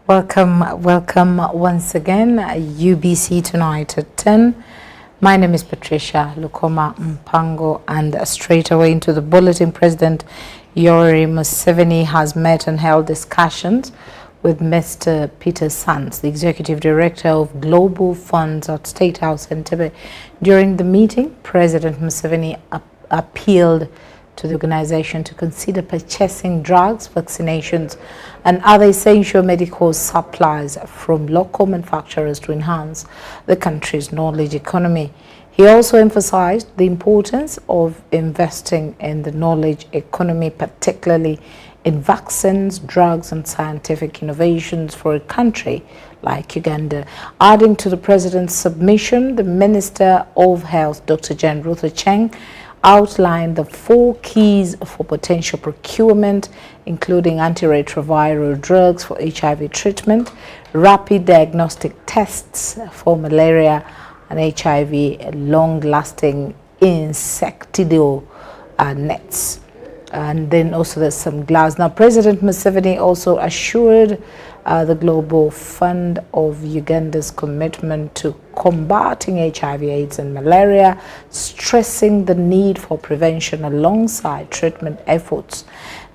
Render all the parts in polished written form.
Welcome once again, UBC tonight at 10. My name is Patricia Lukoma Mpango, and straight away into the bulletin. President Yoweri Museveni has met and held discussions with Mr. Peter Sands, the Executive Director of Global Funds at State House Entebbe. During the meeting, President Museveni appealed to the organization to consider purchasing drugs, vaccinations, and other essential medical supplies from local manufacturers to enhance the country's knowledge economy. He also emphasized the importance of investing in the knowledge economy, particularly in vaccines, drugs, and scientific innovations for a country like Uganda. Adding to the president's submission, the Minister of Health, Dr. Jane Ruth Ocheng, outlined the 4 keys for potential procurement, including antiretroviral drugs for HIV treatment, rapid diagnostic tests for malaria and HIV, long-lasting insecticidal nets. And then also there's some gloves. Now, President Museveni also assured the Global Fund of Uganda's commitment to combating HIV, AIDS, and malaria, stressing the need for prevention alongside treatment efforts.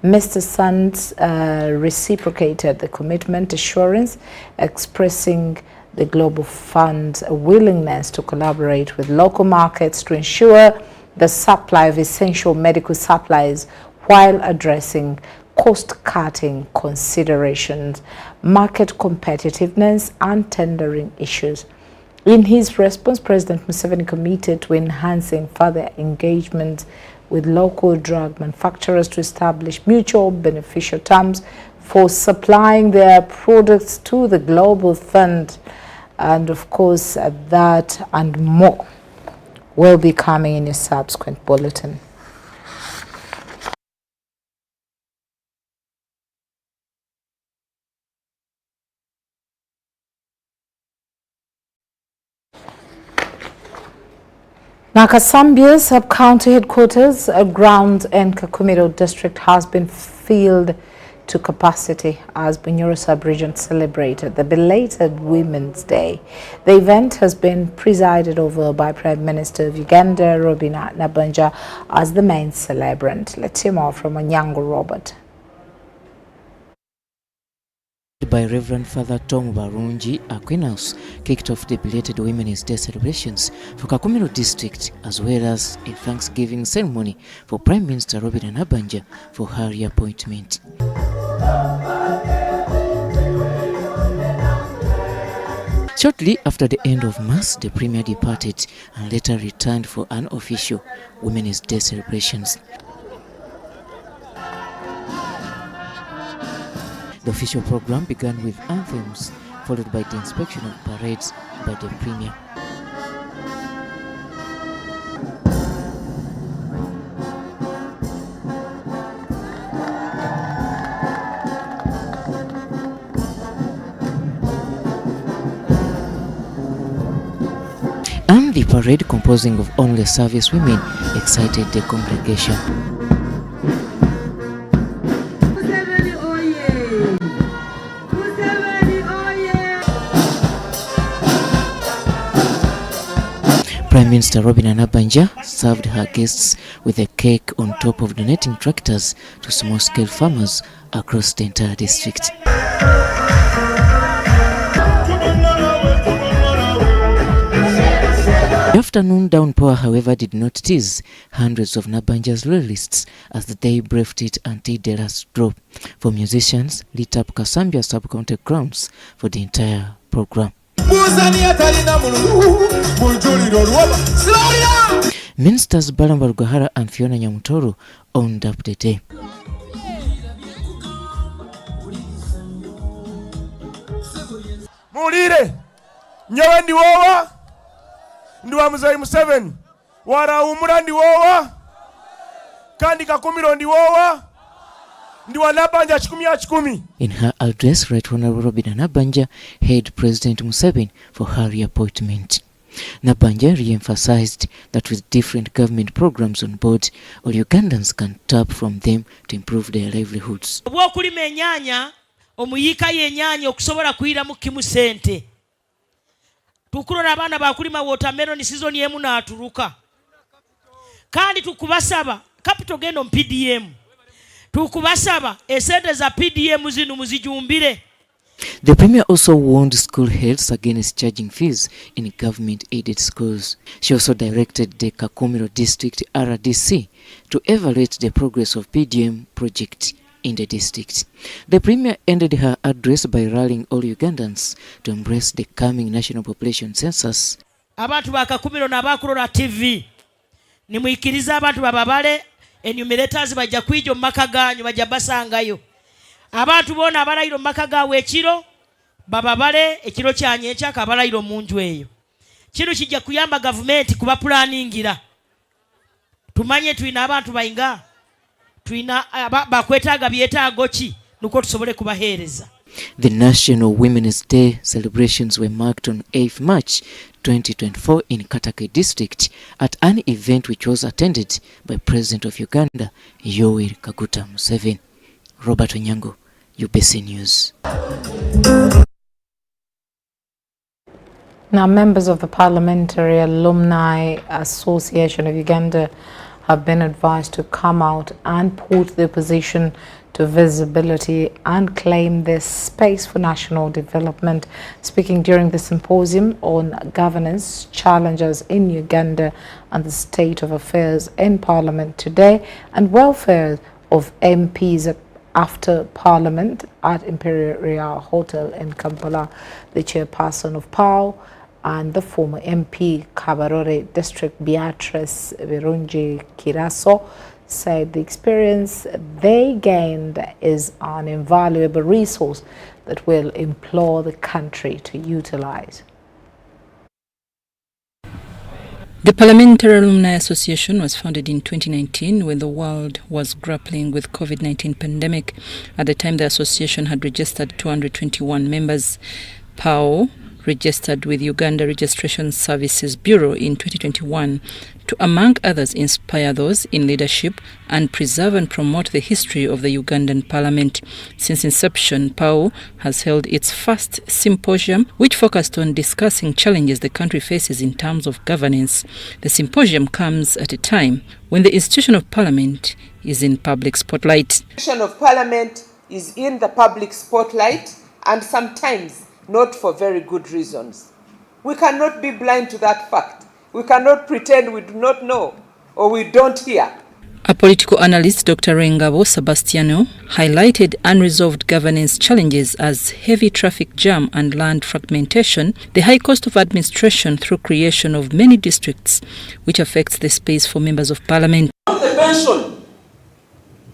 Mr. Sands reciprocated the commitment assurance, expressing the Global Fund's willingness to collaborate with local markets to ensure the supply of essential medical supplies while addressing cost-cutting considerations, market competitiveness, and tendering issues. In his response, President Museveni committed to enhancing further engagement with local drug manufacturers to establish mutual beneficial terms for supplying their products to the Global Fund. And of course, that and more will be coming in a subsequent bulletin. Now, Kasambia's sub-county headquarters, grounds in Kakumiro district has been filled to capacity as Bunyoro sub-region celebrated the belated Women's Day. The event has been presided over by Prime Minister of Uganda, Robert Nabanja, as the main celebrant. Let's hear more from Onyango Robert. By Reverend Father Tom Barungi, Aquinas kicked off the belated Women's Day celebrations for Kakumiro district, as well as a Thanksgiving ceremony for Prime Minister Robert Nabanja for her reappointment. Shortly after the end of Mass, the Premier departed and later returned for unofficial Women's Day celebrations. The official program began with anthems, followed by the inspection of parades by the Premier. And the parade, composing of only service women, excited the congregation. Prime Minister Robert Nabanja served her guests with a cake on top of donating tractors to small-scale farmers across the entire district. The afternoon downpour, however, did not tease hundreds of Nabanja's loyalists as the day breathed it until the last drop. For musicians, lit up Kasambia sub-county grounds for the entire program. Ministers Balamba Rugahara and Fiona Nyamutoro owned up the day. Mulire nyawe ndi wowa ndi wa Mzee Museveni warahumura ndi wowa kandi Kakumiro ndi wowa ndi wa Nabanja chikumi. In her address, Right Honorable Robert Nabanja hailed President Museveni for her reappointment. Nabanja re-emphasized that with different government programs on board, all Ugandans can tap from them to improve their livelihoods. omuyika yennyanja okusobola kuyira mu kimu sente. Tukulora abaana bakulima watermelon season emu n'atuluka. Kandi tukubasaba capital gendo PDM. Tukubasaba esente za PDM zino muzijumbire. The Premier also warned school heads against charging fees in government-aided schools. She also directed the Kakumiro District RDC to evaluate the progress of PDM project in the district. The Premier ended her address by rallying all Ugandans to embrace the coming national population census. Abantu ba Kakumiro n'abakulora TV nimuyikiriza abantu bababale enumerators bajja kwijo maka ganyu bajja basangayo. Abantu bona abalayiro maka gawe ekiro bababale ekiro kyanye ekyaka abalayiro munju eyo. Kino kijja kuyamba government kuba planningira. Tumanye tuina abantu bayinga. Tuina bakwetaaga byetaago ki nuko tusobole kubaheereza. The National Women's Day celebrations were marked on 8th March 2024 in Katake District at an event which was attended by President of Uganda, Yoweri Kaguta Museveni. Robert Onyango, UPC News. Now, members of the Parliamentary Alumni Association of Uganda have been advised to come out and put their position to visibility and claim this space for national development. Speaking during the symposium on governance challenges in Uganda and the state of affairs in Parliament today and welfare of MPs after Parliament at Imperial Hotel in Kampala, the chairperson of PAO and the former MP Kabarore District Beatrice Birungi Kiraso said the experience they gained is an invaluable resource that will implore the country to utilize. The Parliamentary Alumni Association was founded in 2019 when the world was grappling with COVID-19 pandemic. At the time, the association had registered 221 members. PAO registered with Uganda Registration Services Bureau in 2021 to, among others, inspire those in leadership and preserve and promote the history of the Ugandan Parliament. Since inception, PAO has held its first symposium, which focused on discussing challenges the country faces in terms of governance. The symposium comes at a time when the institution of Parliament is in public spotlight. The institution of Parliament is in the public spotlight, and sometimes not for very good reasons. We cannot be blind to that fact. We cannot pretend we do not know or we don't hear. A political analyst, Dr. Rengabo Sebastiano, highlighted unresolved governance challenges as heavy traffic jam and land fragmentation, the high cost of administration through creation of many districts, which affects the space for members of parliament. From the pension,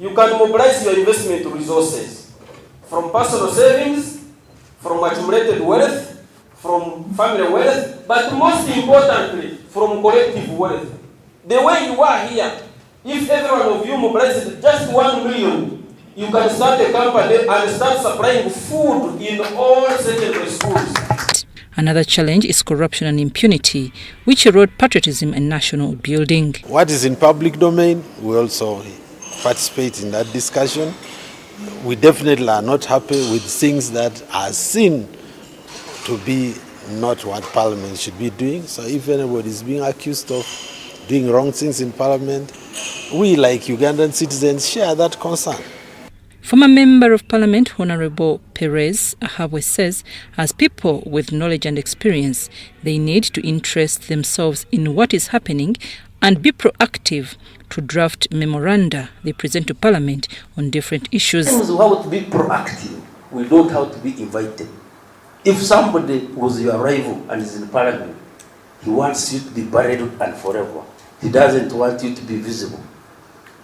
you can mobilize your investment resources from personal savings, from accumulated wealth, from family wealth, but most importantly, from collective wealth. The way you are here, if every one of you mobilizes just 1 million, you can start a company and start supplying food in all secondary schools. Another challenge is corruption and impunity, which erode patriotism and national building. What is in public domain, we also participate in that discussion. We definitely are not happy with things that are seen to be not what Parliament should be doing. So if anybody is being accused of doing wrong things in Parliament, we, like Ugandan citizens, share that concern. Former Member of Parliament Honorable Perez Ahabwe says, as people with knowledge and experience, they need to interest themselves in what is happening and be proactive to draft memoranda they present to Parliament on different issues. We have to be proactive. We don't have to be invited. If somebody was your rival and is in Parliament, he wants you to be buried and forever. He doesn't want you to be visible.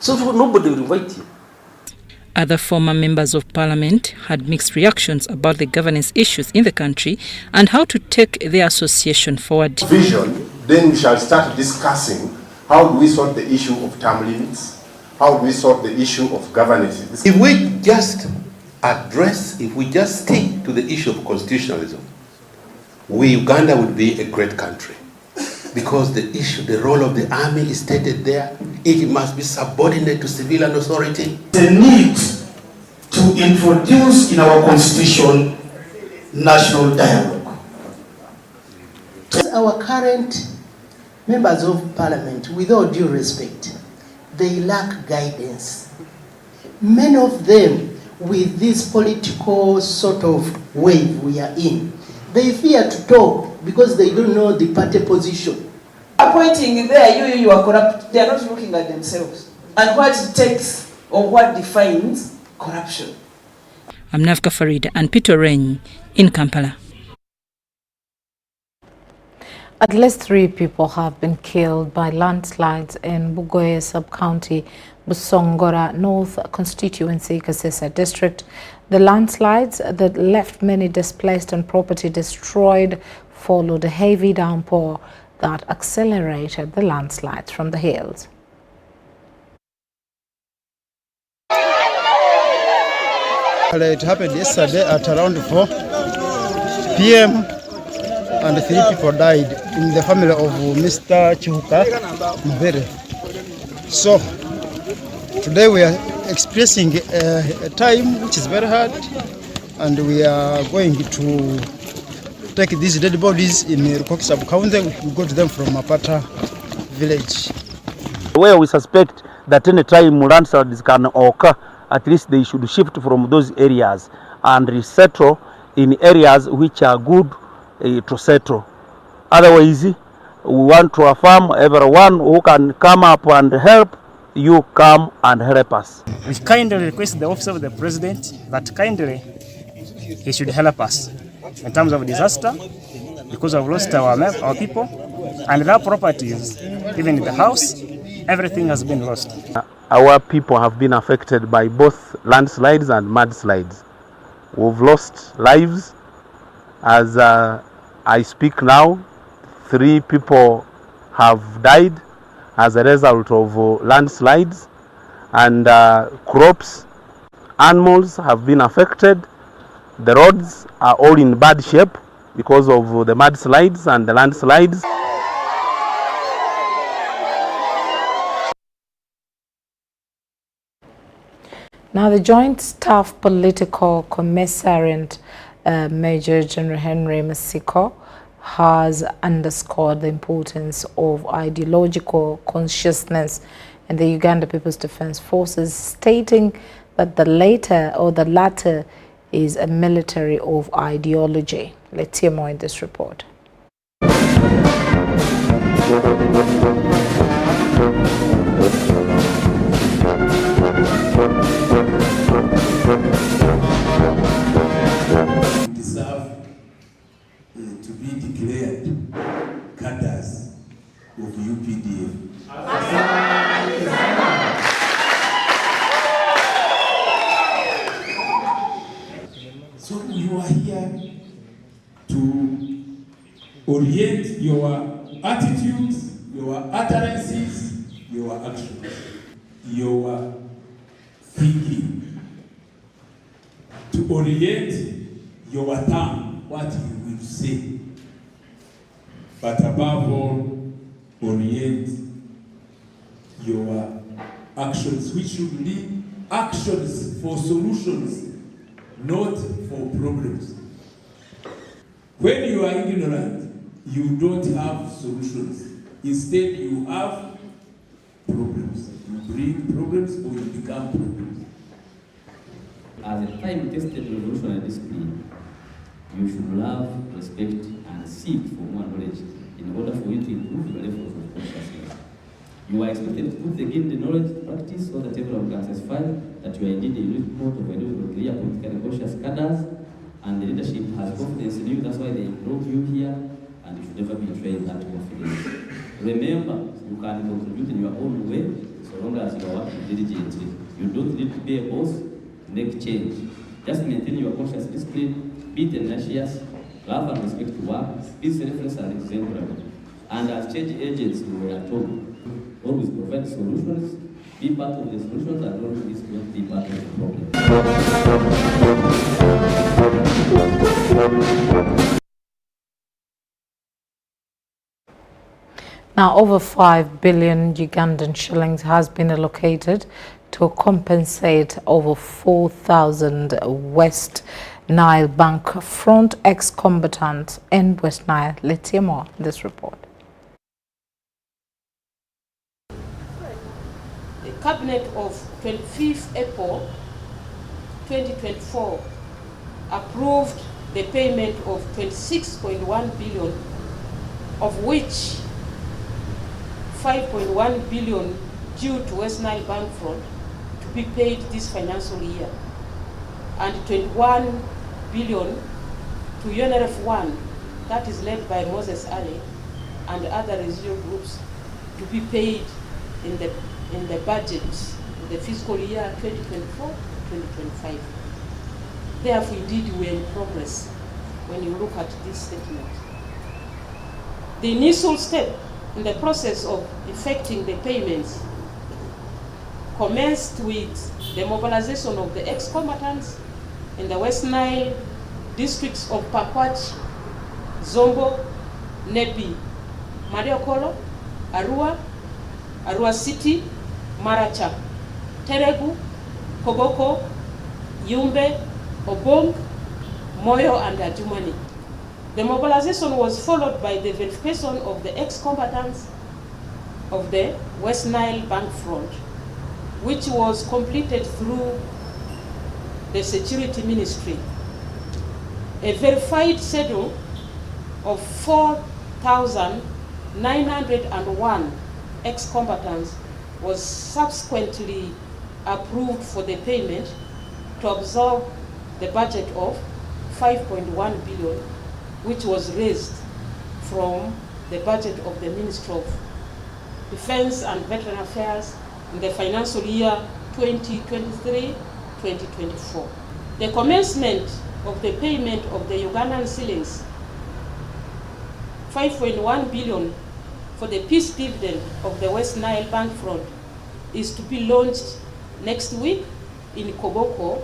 So nobody will invite you. Other former members of Parliament had mixed reactions about the governance issues in the country and how to take their association forward. Vision, then we shall start discussing how do we sort the issue of term limits, how do we sort the issue of governance. If we just stick to the issue of constitutionalism, Uganda would be a great country. Because the role of the army is stated there, it must be subordinate to civilian authority. The need to introduce in our constitution national dialogue. Our current members of parliament, with all due respect, they lack guidance. Many of them, with this political sort of wave we are in, they fear to talk because they don't know the party position. Appointing there, you are corrupt. They are not looking at themselves and what it takes or what defines corruption. I'm Navka Farid and Peter Rain in Kampala. At least 3 people have been killed by landslides in Bugoye Sub-County, Busongora North Constituency, Kasesa District. The landslides that left many displaced and property destroyed followed a heavy downpour that accelerated the landslides from the hills. It happened yesterday at around 4 p.m. and 3 people died in the family of Mr. Chihuka Mbere. So today we are experiencing a time which is very hard, and we are going to take these dead bodies in Rukoki Sub-County. We go to them from Mapata village, where we suspect that any time landslides can occur, at least they should shift from those areas and resettle in areas which are good to settle. Otherwise, we want to affirm everyone who can come up and help, you come and help us. We kindly request the office of the president that kindly he should help us in terms of disaster, because we've lost our people and their properties, even the house, everything has been lost. Our people have been affected by both landslides and mudslides. We've lost lives. As I speak now, 3 people have died as a result of landslides, and crops, animals have been affected. The roads are all in bad shape because of the mudslides and the landslides. Now, the Joint Staff Political Commissariat, Major General Henry Masiko, has underscored the importance of ideological consciousness in the Uganda People's Defense Forces, stating that the latter is a military of ideology. Let's hear more in this report. Deserve to be declared cadres of UPDF. So you are here to orient your attitudes, your utterances, your actions, your thinking, to orient your tongue, what you will say, but above all, orient your actions, which should be actions for solutions, not for problems. When you are ignorant, you don't have solutions. Instead, you have problems. You bring problems or you become problems. As a time-tested revolutionary discipline, you should love, respect, and seek for more knowledge in order for you to improve your levels of consciousness. You are expected to put again the knowledge to practice so that everyone can satisfy that you are indeed a unique part of a new clear political and conscious cadres, and the leadership has confidence in you. That's why they brought you here, and you should never betray that confidence. Remember, you can contribute in your own way so long as you are working diligently. You don't need to be a boss to make change. Just maintain your conscious discipline, be tenacious, love and respect to work, be selfless and exemplary. And as change agents, we are told, always provide solutions, be part of the solutions, and always not be part of the problem. Now, over 5 billion Ugandan shillings has been allocated to compensate over 4,000 West Nile Bank front ex-combatants in West Nile. Let's hear more in this report. The Cabinet of 25th April 2024 approved the payment of 26.1 billion, of which 5.1 billion due to West Nile Bank fraud to be paid this financial year, and 21 billion to UNRF 1, that is led by Moses Ali and other residual groups, to be paid in the budget, the fiscal year 2024-2025. Therefore, indeed, we are in progress when you look at this statement. The initial step in the process of effecting the payments commenced with the mobilization of the ex-combatants in the West Nile districts of Pakwach, Zombo, Nebi, Mariokolo, Arua City, Maracha, Teregu, Koboko, Yumbe, Obong, Moyo, and Adjumani. The mobilization was followed by the verification of the ex-combatants of the West Nile Bank front, which was completed through the Security Ministry. A verified schedule of 4,901 ex-combatants was subsequently approved for the payment to absorb the budget of 5.1 billion, which was raised from the budget of the Ministry of Defense and Veteran Affairs in the financial year 2023-2024. The commencement of the payment of the Ugandan shillings 5.1 billion for the peace dividend of the West Nile Bank front is to be launched next week in Koboko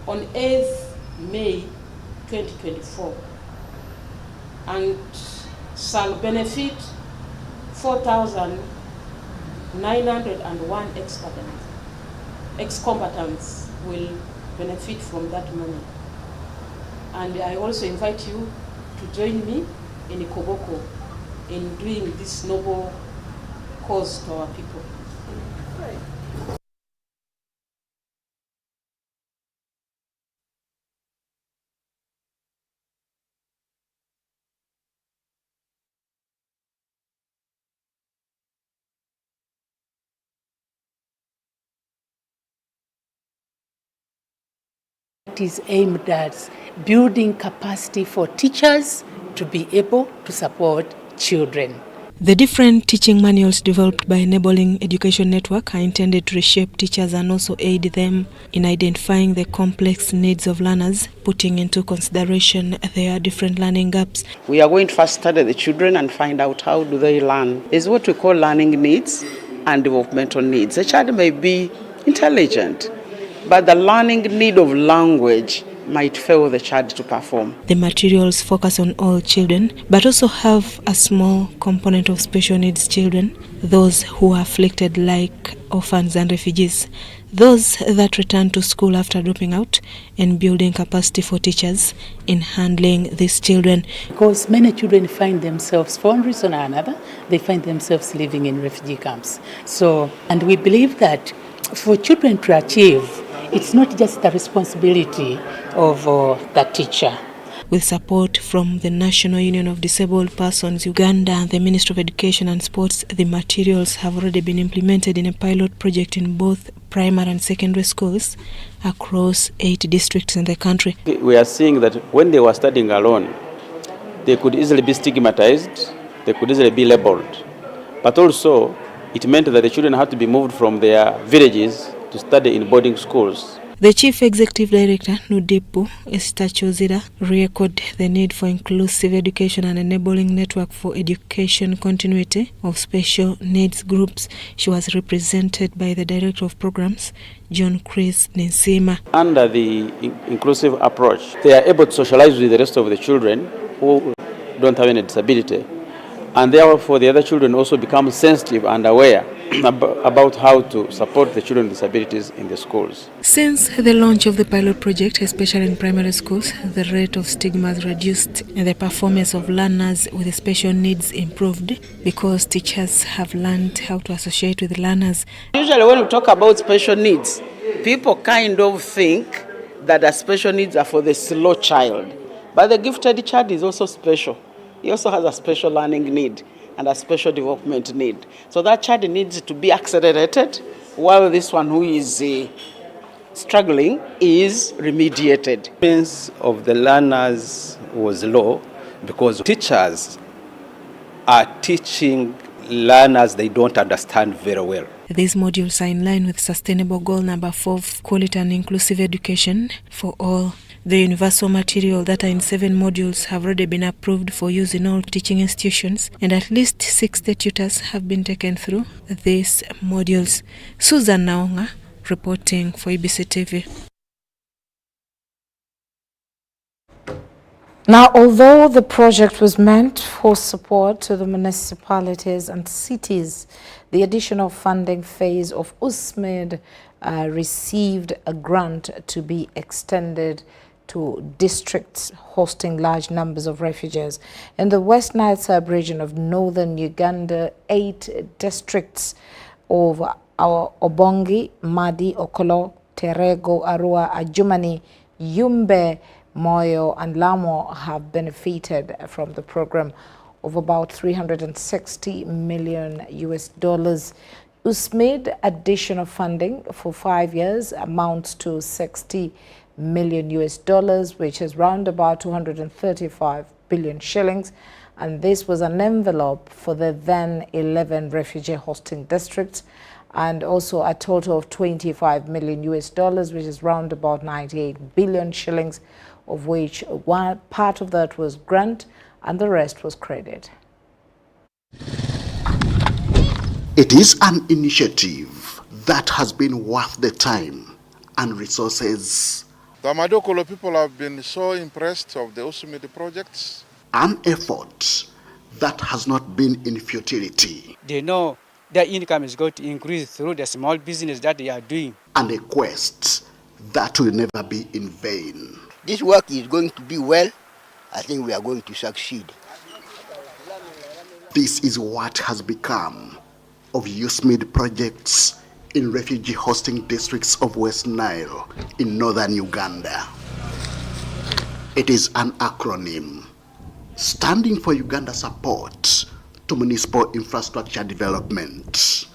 on 8th May 2024, and shall benefit 4,901 ex-combatants will benefit from that money. And I also invite you to join me in Koboko in doing this noble cause to our people. It is aimed at building capacity for teachers to be able to support children. The different teaching manuals developed by Enabling Education Network are intended to reshape teachers and also aid them in identifying the complex needs of learners, putting into consideration their different learning gaps. We are going to first study the children and find out how do they learn. It's what we call learning needs and developmental needs. A child may be intelligent, but the learning need of language might fail the child to perform. The materials focus on all children, but also have a small component of special needs children, those who are afflicted like orphans and refugees, those that return to school after dropping out, and building capacity for teachers in handling these children. Because many children find themselves, for one reason or another, they find themselves living in refugee camps. And we believe that for children to achieve, it's not just the responsibility of the teacher. With support from the National Union of Disabled Persons Uganda and the Ministry of Education and Sports, the materials have already been implemented in a pilot project in both primary and secondary schools across 8 districts in the country. We are seeing that when they were studying alone, they could easily be stigmatized, they could easily be labeled. But also, it meant that the children had to be moved from their villages to study in boarding schools. The Chief Executive Director, Nudipu Estachozira, re-echoed the need for inclusive education and enabling network for education continuity of special needs groups. She was represented by the Director of Programs, John Chris Ninsima. Under the inclusive approach, they are able to socialize with the rest of the children who don't have any disability. And therefore the other children also become sensitive and aware about how to support the children with disabilities in the schools. Since the launch of the pilot project, especially in primary schools, the rate of stigma has reduced and the performance of learners with special needs improved because teachers have learned how to associate with learners. Usually when we talk about special needs, people kind of think that the special needs are for the slow child. But the gifted child is also special. He also has a special learning need and a special development need. So that child needs to be accelerated, while this one who is struggling is remediated. The experience of the learners was low because teachers are teaching learners they don't understand very well. These modules are in line with sustainable goal number 4 of quality and inclusive education for all. The universal material that are in 7 modules have already been approved for use in all teaching institutions, and at least 60 tutors have been taken through these modules. Susan Naonga reporting for EBC TV. Now, although the project was meant for support to the municipalities and cities, the additional funding phase of USMID received a grant to be extended to districts hosting large numbers of refugees. In the West Nile sub-region of northern Uganda, 8 districts of our Obongi, Madi, Okolo, Terego, Arua, Ajumani, Yumbe, Moyo and Lamo have benefited from the program of about $360 million. USMID additional funding for 5 years amounts to $60 million, which is round about 235 billion shillings. And this was an envelope for the then 11 refugee hosting districts, and also a total of $25 million, which is round about 98 billion shillings, of which one part of that was grant and the rest was credit. It is an initiative that has been worth the time and resources. The Madokolo people have been so impressed of the USMID projects. An effort that has not been in futility. They know their income is going to increase through the small business that they are doing. And a quest that will never be in vain. This work is going to be well. I think we are going to succeed. This is what has become of USMID projects in refugee hosting districts of West Nile in northern Uganda. It is an acronym standing for Uganda support to municipal infrastructure development.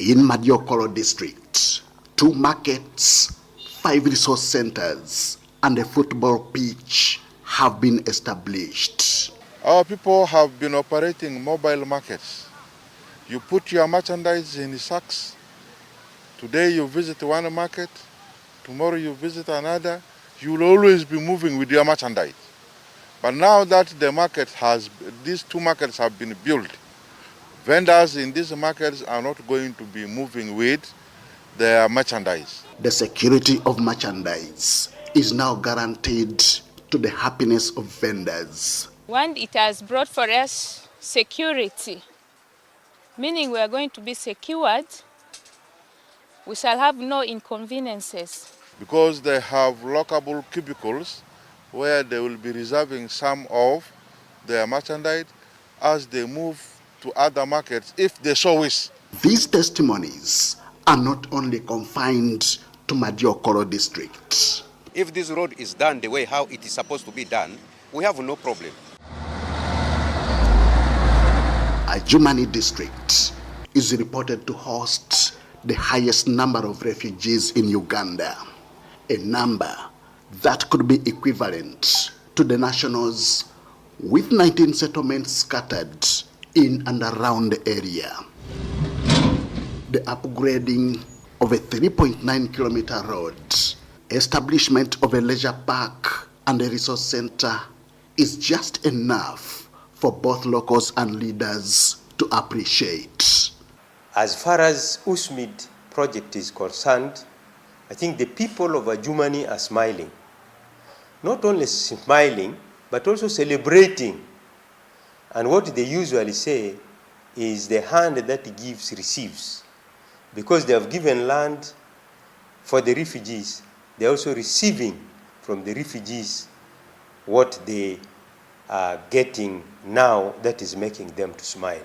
In Madiokoro district, 2 markets, 5 resource centers, and a football pitch have been established. Our people have been operating mobile markets. You put your merchandise in sacks. Today you visit one market, tomorrow you visit another. You will always be moving with your merchandise. But now that the market these 2 markets have been built, vendors in these markets are not going to be moving with their merchandise. The security of merchandise is now guaranteed to the happiness of vendors. One, it has brought for us security, meaning we are going to be secured. We shall have no inconveniences. Because they have lockable cubicles where they will be reserving some of their merchandise as they move to other markets if they so wish. These testimonies are not only confined to Madiokoro district. If this road is done the way how it is supposed to be done, we have no problem. Ajumani district is reported to host the highest number of refugees in Uganda, a number that could be equivalent to the nationals with 19 settlements scattered in and around the area. The upgrading of a 3.9-kilometer road, establishment of a leisure park and a resource center is just enough for both locals and leaders to appreciate. As far as USMID project is concerned, I think the people of Ajumani are smiling. Not only smiling, but also celebrating. And what they usually say, is the hand that gives receives. Because they have given land for the refugees, they are also receiving from the refugees what they are getting now that is making them to smile.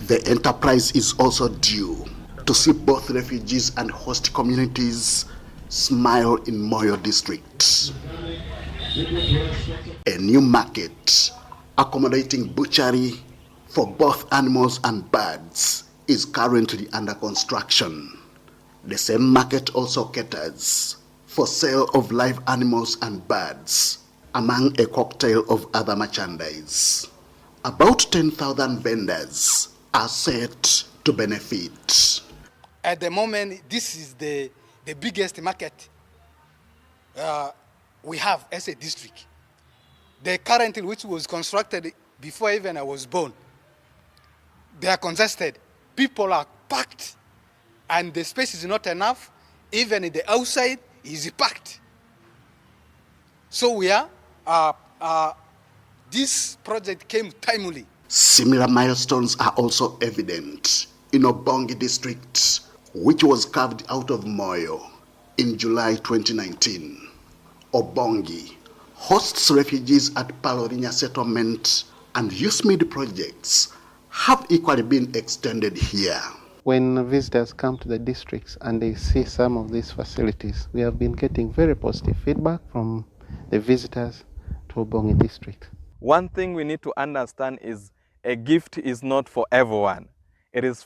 The enterprise is also due to see both refugees and host communities smile in Moyo district. A new market accommodating butchery for both animals and birds is currently under construction. The same market also caters for sale of live animals and birds, among a cocktail of other merchandise. About 10,000 vendors are set to benefit. At the moment, this is the biggest market we have as a district. The currently, which was constructed before even I was born, they are congested. People are packed, and the space is not enough. Even the outside is packed. So we are, this project came timely. Similar milestones are also evident in Obongi district, which was carved out of Moyo in July 2019. Obongi hosts refugees at Palorinya settlement, and USMID projects have equally been extended here. When visitors come to the districts and they see some of these facilities, we have been getting very positive feedback from the visitors to Obongi district. One thing we need to understand is a gift is not for everyone. It is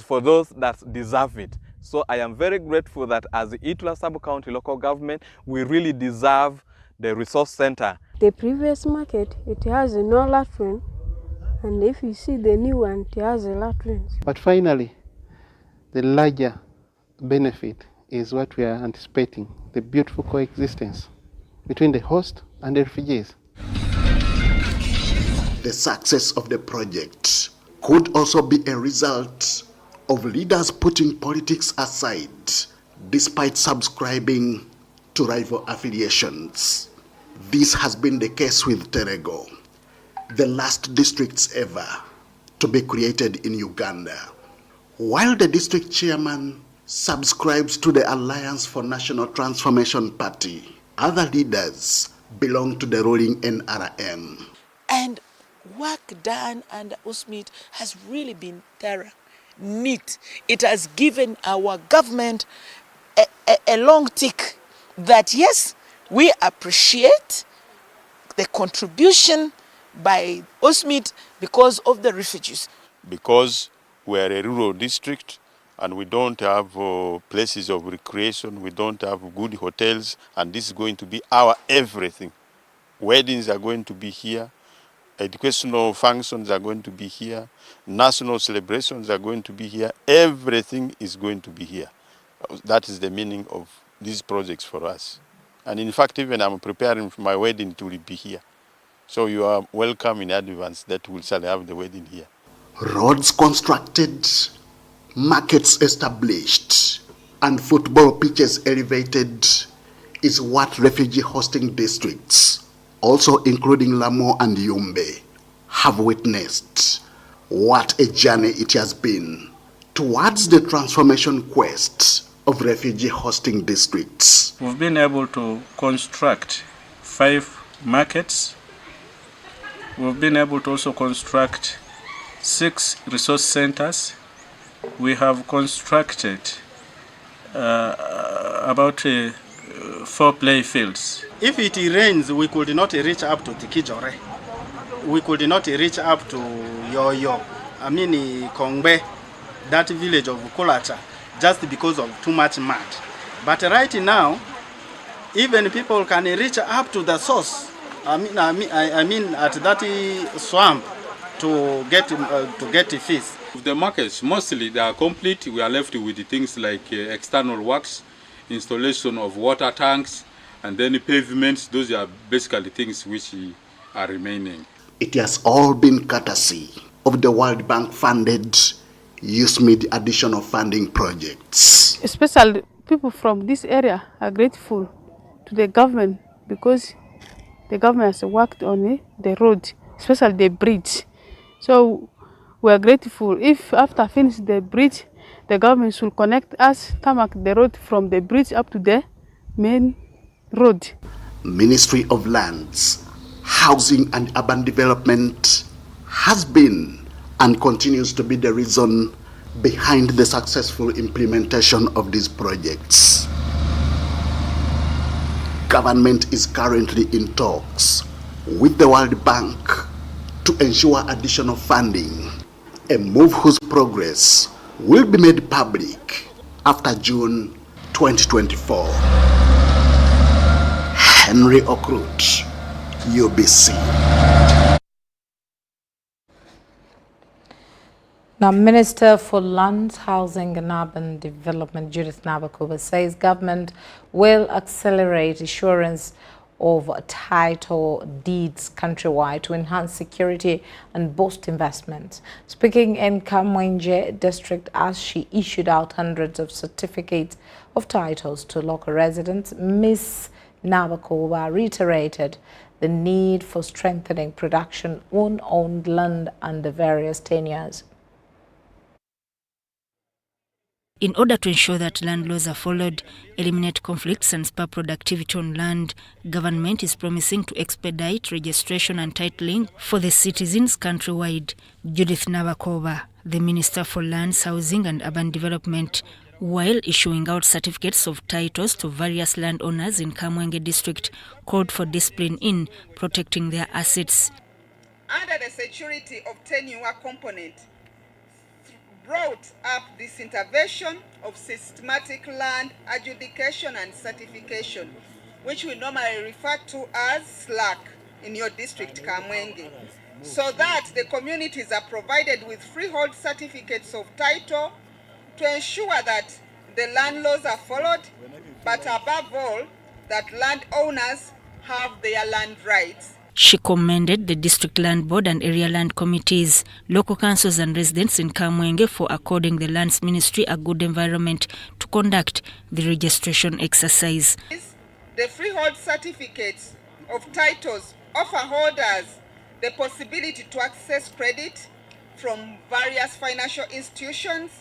for those that deserve it. So I am very grateful that as the Itula Sub-County local government, we really deserve the resource center. The previous market, it has no latrine, and if you see the new one, it has a latrine. But finally, the larger benefit is what we are anticipating, the beautiful coexistence between the host and the refugees. The success of the project could also be a result of leaders putting politics aside, despite subscribing to rival affiliations. This has been the case with Terego, the last districts ever to be created in Uganda. While the district chairman subscribes to the Alliance for National Transformation Party, other leaders belong to the ruling NRM. And work done under USMID has really been thorough, neat. It has given our government a long tick that yes, we appreciate the contribution by USMID because of the refugees. Because we are a rural district and we don't have places of recreation, we don't have good hotels, and this is going to be our everything. Weddings are going to be here, educational functions are going to be here, national celebrations are going to be here, everything is going to be here. That is the meaning of these projects for us. And in fact, even I'm preparing for my wedding to be here. So you are welcome in advance that we shall have the wedding here. Roads constructed, markets established, and football pitches elevated is what refugee hosting districts, also including Lamo and Yumbe, have witnessed. What a journey it has been towards the transformation quest of refugee hosting districts. We've been able to construct 5 markets. We've been able to also construct 6 resource centers. We have constructed about 4 play fields. If it rains, we could not reach up to Tikijore. We could not reach up to Yoyo, Kongbe, that village of Kolacha, just because of too much mud. But right now, even people can reach up to the source. I mean at that swamp to get fish. The markets, mostly they are complete. We are left with the things like external works, installation of water tanks, and then the pavements. Those are basically things which are remaining. It has all been courtesy of the World Bank funded USMID additional funding projects. Especially people from this area are grateful to the government because the government has worked on the road, especially the bridge. So we are grateful if after finish the bridge, the government should connect us, tarmac the road from the bridge up to the main road. Ministry of Lands, Housing and Urban Development has been and continues to be the reason behind the successful implementation of these projects. Government is currently in talks with the World Bank to ensure additional funding, a move whose progress will be made public after June 2024. Henry Okrut, UBC. Now, Minister for Lands, Housing and Urban Development, Judith Nabakova, says government will accelerate issuance of title deeds countrywide to enhance security and boost investment. Speaking in Kamwenje district as she issued out hundreds of certificates of titles to local residents, Ms. Nabakova reiterated the need for strengthening production on owned land under various tenures. In order to ensure that land laws are followed, eliminate conflicts and spur productivity on land, government is promising to expedite registration and titling for the citizens countrywide. Judith Nabakova, the Minister for Lands, Housing and Urban Development, while issuing out certificates of titles to various landowners in Kamwenje district, called for discipline in protecting their assets. Under the security of tenure component, brought up this intervention of systematic land adjudication and certification, which we normally refer to as SLAC in your district, Kamwenje, so that the communities are provided with freehold certificates of title to ensure that the land laws are followed, but above all, that landowners have their land rights. She commended the District Land Board and Area Land Committees, local councils and residents in Kamwenje for according the Lands Ministry a good environment to conduct the registration exercise. The freehold certificates of titles offer holders the possibility to access credit from various financial institutions,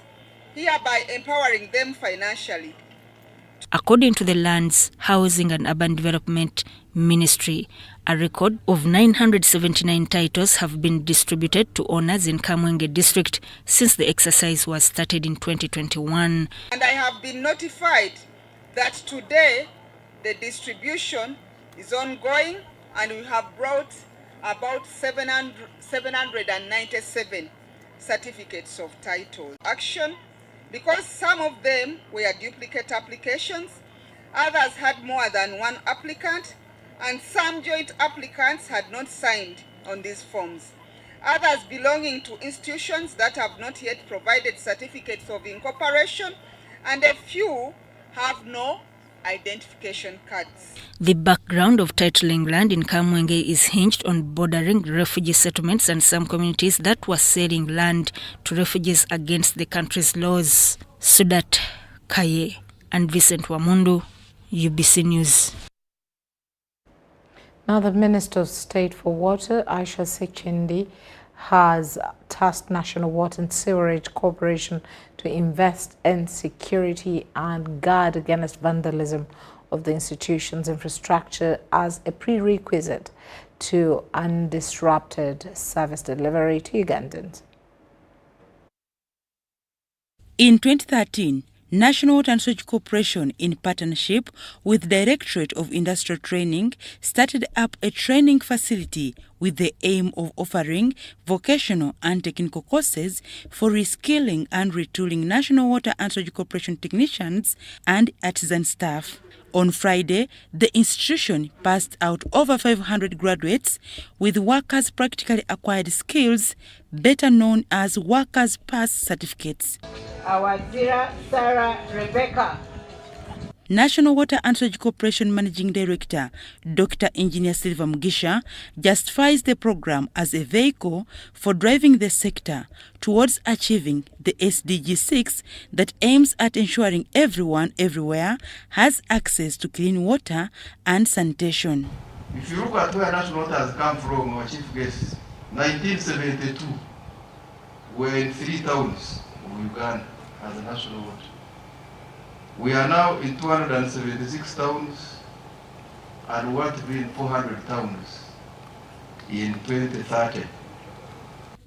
hereby empowering them financially. According to the Lands, Housing and Urban Development Ministry, a record of 979 titles have been distributed to owners in Kamwenje district since the exercise was started in 2021. And I have been notified that today the distribution is ongoing and we have brought about 797 certificates of title. Action, because some of them were duplicate applications, others had more than one applicant, and some joint applicants had not signed on these forms. Others belonging to institutions that have not yet provided certificates of incorporation, and a few have no identification cards. The background of titling land in Kamwenje is hinged on bordering refugee settlements and some communities that were selling land to refugees against the country's laws. Sudat Kaye and Vincent Wamundu, UBC News. Now, the Minister of State for Water, Aisha Sechindi, has tasked National Water and Sewerage Corporation to invest in security and guard against vandalism of the institution's infrastructure as a prerequisite to undisrupted service delivery to Ugandans. In 2013, National Water and Sewerage Corporation, in partnership with Directorate of Industrial Training, started up a training facility with the aim of offering vocational and technical courses for reskilling and retooling National Water and Sewerage Corporation technicians and artisan staff. On Friday, the institution passed out over 500 graduates with workers' practically acquired skills, better known as workers' pass certificates. Our dear Sarah Rebecca. National Water and Sewerage Corporation Managing Director, Dr. Engineer Silva Mugisha, justifies the program as a vehicle for driving the sector towards achieving the SDG 6 that aims at ensuring everyone, everywhere, has access to clean water and sanitation. If you look at where national water has come from, our chief guest, 1972, were in 3 towns of Uganda as a national water. We are now in 276 towns and want to be in 400 towns in 2030.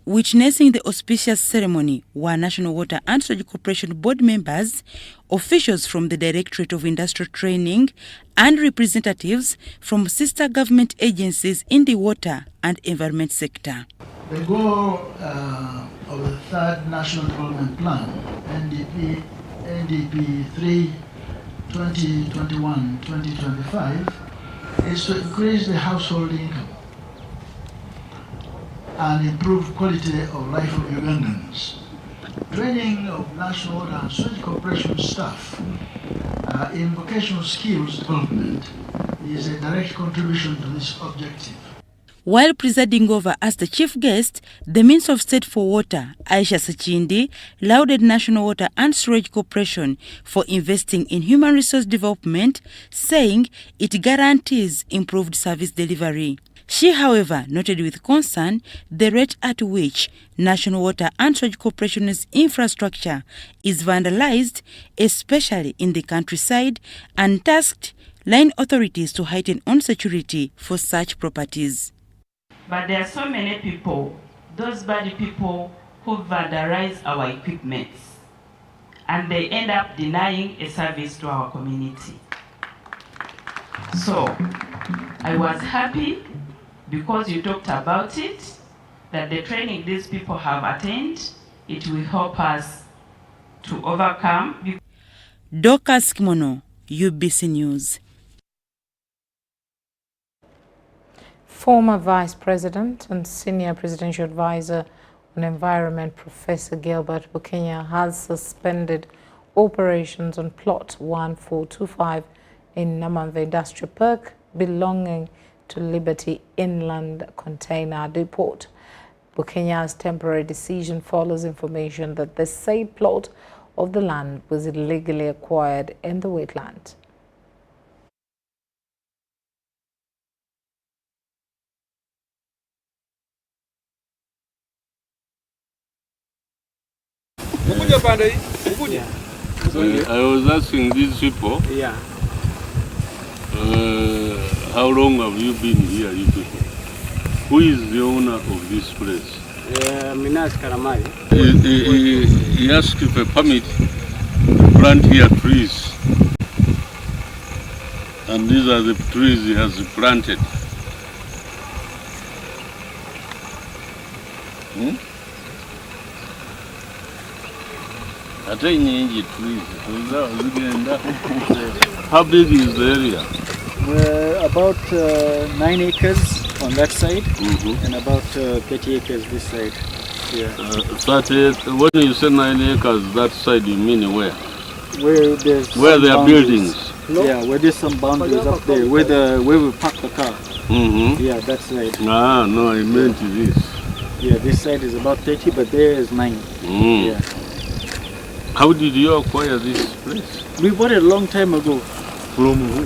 Witnessing the auspicious ceremony were National Water and Sewage Corporation board members, officials from the Directorate of Industrial Training, and representatives from sister government agencies in the water and environment sector. The goal of the third National Development Plan, NDP 3 2021-2025, is to increase the household income and improve quality of life of Ugandans. Training of National Water and Sewage Corporation staff in vocational skills development is a direct contribution to this objective. While presiding over as the chief guest, the Minister of State for Water, Aisha Sachindi, lauded National Water and Sewage Corporation for investing in human resource development, saying it guarantees improved service delivery. She, however, noted with concern the rate at which National Water and Sewage Corporation's infrastructure is vandalized, especially in the countryside, and tasked line authorities to heighten on security for such properties. But there are so many people, those bad people, who vandalize our equipment, and they end up denying a service to our community. So I was happy because you talked about it, that the training these people have attained, it will help us to overcome. Dorcas Kimono, UBC News. Former Vice President and Senior Presidential Advisor on Environment, Professor Gilbert Bukenya, has suspended operations on Plot 1425 in Namamve Industrial Park, belonging to Liberty Inland Container Depot. Bukenya's temporary decision follows information that the said plot of the land was illegally acquired in the wetland. I was asking these people, how long have you been here, you people? Who is the owner of this place? Minas Karamai. He asked for a permit to plant here trees. And these are the trees he has planted. How big is the area? About 9 acres on that side, and about 30 acres this side. Yeah. 30. When you say 9 acres, that side you mean where? Where there's there are buildings. Yeah, where there's some boundaries up there, where we park the car. Yeah, that side. Ah, no, I meant this. Yeah, this side is about 30, but there is 9. Yeah. How did you acquire this place? We bought it a long time ago. From who?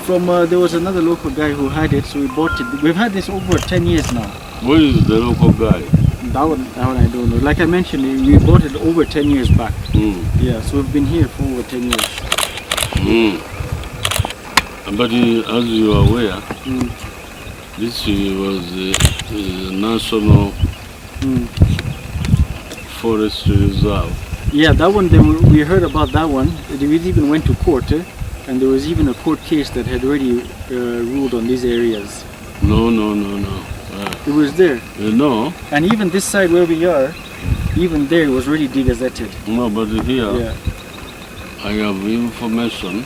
From there was another local guy who had it, so we bought it. We've had this over 10 years now. Where is the local guy? That one I don't know. Like I mentioned, we bought it over 10 years back. Yeah, so we've been here for over 10 years. But as you are aware, this was a national forest reserve. Yeah, that one, we heard about that one. We even went to court, and there was even a court case that had already ruled on these areas. No. It was there. No. And even this side where we are, even there it was already degazetted. No, but here, I have information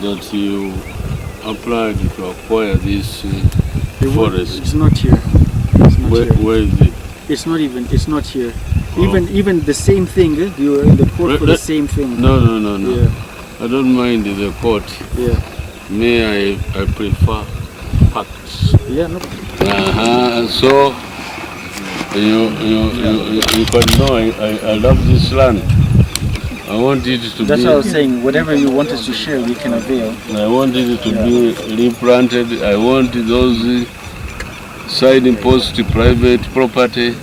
that you applied to acquire this forest. It's not here. Where is it? It's not here. Even the same thing, you were in the court for the same thing. No. I don't mind the court. I prefer facts. Yeah, no. So you can know I love this land. I want it to That's what I was saying. Whatever you want us to share, we can avail. I want it to be replanted. I want those side imposed private property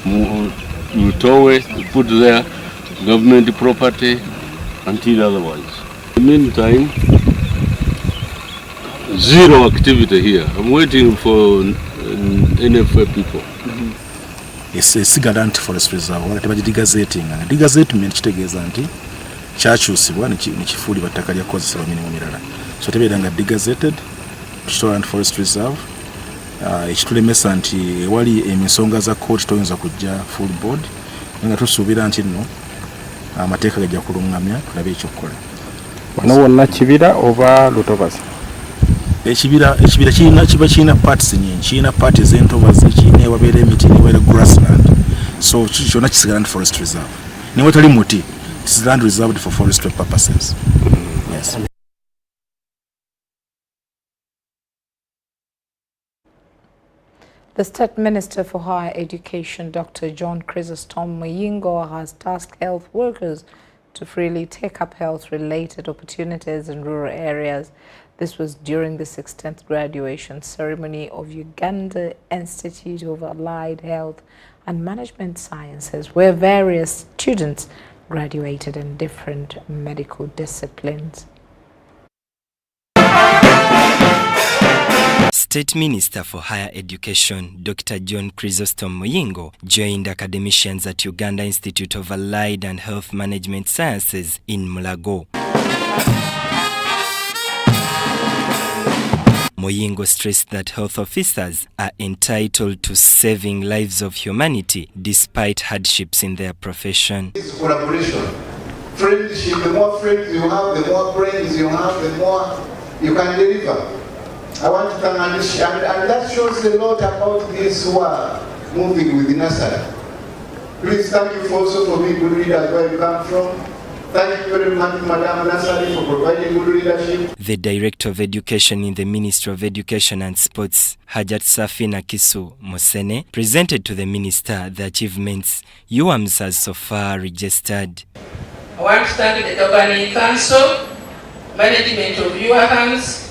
you tow it, you put there government property until otherwise. In the meantime, zero activity here. I'm waiting for NFA people. Esigala nti forest reserve wala tebagidigazetinga. Digazetment kitegeeza nti kyakyusibwa nekifuulibwa ttaka lyakozesebwa mirimu mirala. So tebeera nga digazeted tukitwala nti forest reserve. Ekitulemesa nti ewali emisonga za court toyinza kujja full board nga tusuubira nti nno amateeka gajja kulungamya tulabe ekyokukola. Wano wonna kibira oba lutobazi? Ekibira kiba kirina parts nyingi, kirina parts z'entobazi, kirina ewabeera emiti newabeera grassland. So kyonna kisigala nti forest reserve. Newatali muti, it is land reserved for forestry purposes. Yes. The State Minister for Higher Education, Dr. John Chrysostom Muyingo, has tasked health workers to freely take up health-related opportunities in rural areas. This was during the 16th graduation ceremony of Uganda Institute of Allied Health and Management Sciences, where various students graduated in different medical disciplines. State Minister for Higher Education, Dr. John Chrysostom Muyingo, joined academicians at Uganda Institute of Allied and Health Management Sciences in Mulago. Muyingo stressed that health officers are entitled to saving lives of humanity despite hardships in their profession. It's collaboration. Friendship, the more friends you have, the more brains you have, the more you can deliver. I want to thank and that shows a lot about these who are moving with the nursery. Please thank you also for being good leaders where you come from. Thank you very much, Madam Nursery, for providing good leadership. The Director of Education in the Ministry of Education and Sports, Hajat Safina Kisu Mosene, presented to the Minister the achievements UAMS has so far registered. I want to thank the Governing Council, management of UAMS,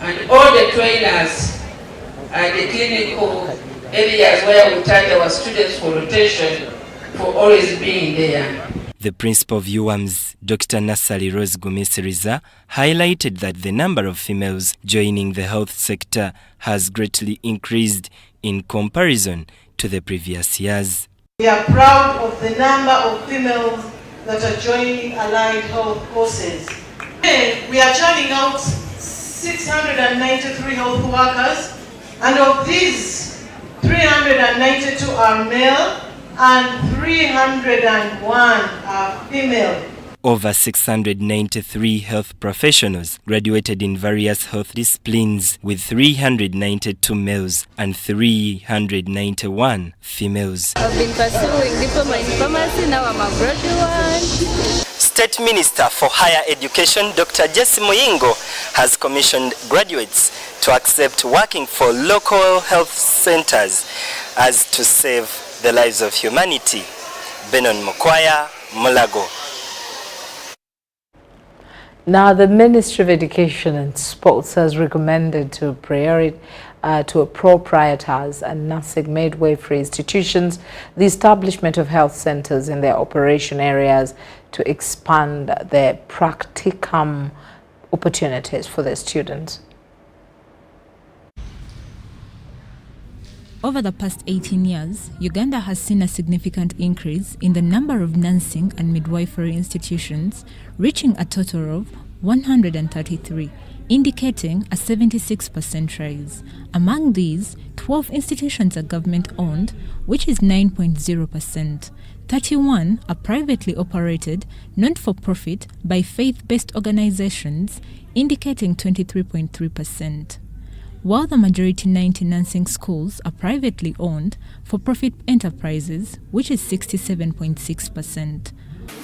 and all the trainers and the clinical areas where we target our students for rotation for always being there. The principal of UAMS, Dr. Nasali Rose Gumesiriza, highlighted that the number of females joining the health sector has greatly increased in comparison to the previous years. We are proud of the number of females that are joining allied health courses. We are churning out 693 health workers, and of these, 392 are male and 301 are female. Over 693 health professionals graduated in various health disciplines, with 392 males and 391 females. I've been pursuing diploma in pharmacy, now I'm a graduate. State Minister for Higher Education, Dr. Jesse Muyingo, has commissioned graduates to accept working for local health centers as to save the lives of humanity. Benon Mokwaya, Mulago. Now, the Ministry of Education and Sports has recommended to proprietors and nursing midwifery institutions the establishment of health centers in their operation areas to expand their practicum opportunities for their students. Over the past 18 years, Uganda has seen a significant increase in the number of nursing and midwifery institutions, reaching a total of 133, indicating a 76% rise. Among these, 12 institutions are government-owned, which is 9.0%. 31 are privately operated, not-for-profit, by faith-based organizations, indicating 23.3%. While the majority 90 nursing schools are privately owned, for-profit enterprises, which is 67.6%.